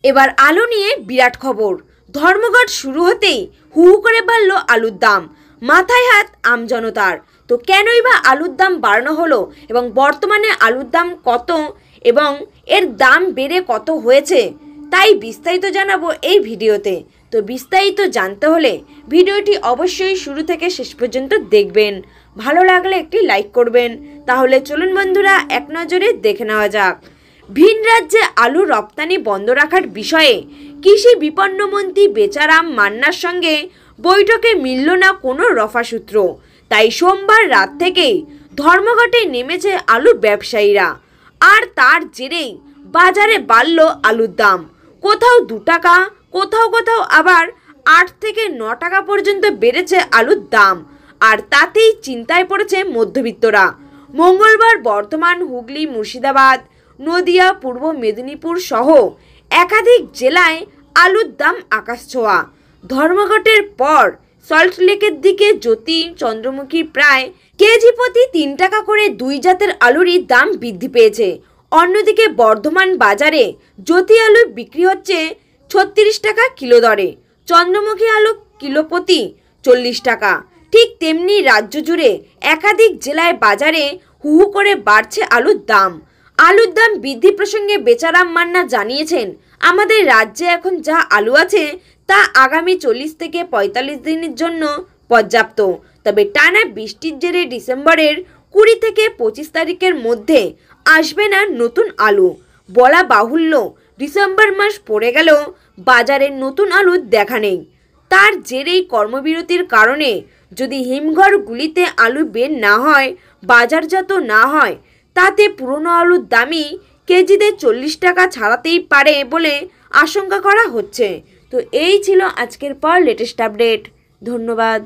এবার আলু নিয়ে বিরাট খবর। ধর্মঘট শুরু হতেই হু হু করে বাড়ল আলুর দাম, মাথায় হাত আমজনতার। তো কেনই বা আলুর দাম বাড়ানো হলো এবং বর্তমানে আলুর দাম কত এবং এর দাম বেড়ে কত হয়েছে, তাই বিস্তারিত জানাবো এই ভিডিওতে। তো বিস্তারিত জানতে হলে ভিডিওটি অবশ্যই শুরু থেকে শেষ পর্যন্ত দেখবেন। ভালো লাগলে একটি লাইক করবেন। তাহলে চলুন বন্ধুরা এক নজরে দেখে নেওয়া যাক। ভিন রাজ্যে আলু রপ্তানি বন্ধ রাখার বিষয়ে কৃষি বিপণনমন্ত্রী বেচারাম মান্নার সঙ্গে বৈঠকে মিলল না কোনো রফাসূত্র। তাই সোমবার রাত থেকেই ধর্মঘটে নেমেছে আলু ব্যবসায়ীরা। আর তার জেরেই বাজারে বাড়ল আলুর দাম। কোথাও 2 টাকা, কোথাও কোথাও আবার 8 থেকে 9 টাকা পর্যন্ত বেড়েছে আলুর দাম। আর তাতেই চিন্তায় পড়েছে মধ্যবিত্তরা। মঙ্গলবার বর্ধমান, হুগলি, মুর্শিদাবাদ, নদিয়া, পূর্ব মেদিনীপুর সহ একাধিক জেলায় আলুর দাম আকাশছোঁয়া। ধর্মঘটের পর সল্টলেকের দিকে জ্যোতি, চন্দ্রমুখী প্রায় কেজি প্রতি 3 টাকা করে 2 জাতের আলুরই দাম বৃদ্ধি পেয়েছে। অন্যদিকে বর্ধমান বাজারে জ্যোতি আলু বিক্রি হচ্ছে 36 টাকা কিলো দরে, চন্দ্রমুখী আলু কিলো প্রতি 40 টাকা। ঠিক তেমনি রাজ্য জুড়ে একাধিক জেলায় বাজারে হু হু করে বাড়ছে আলুর দাম। আলুর দাম বৃদ্ধি প্রসঙ্গে বেচারাম মান্না জানিয়েছেন, আমাদের রাজ্যে এখন যা আলু আছে তা আগামী 40 থেকে 45 দিনের জন্য পর্যাপ্ত। তবে টানা বৃষ্টির জেরে ডিসেম্বরের 20 থেকে 25 তারিখের মধ্যে আসবে না নতুন আলু। বলা বাহুল্য, ডিসেম্বর মাস পড়ে গেলেও বাজারে নতুন আলুর দেখা নেই। তার জেরেই কর্মবিরতির কারণে যদি হিমঘরগুলিতে আলু বের না হয়, বাজারজাত না হয়, তাতে পুরনো আলুর দামই কেজিতে 40 টাকা ছাড়াতেই পারে বলে আশঙ্কা করা হচ্ছে। তো এই ছিল আজকের পর লেটেস্ট আপডেট। ধন্যবাদ।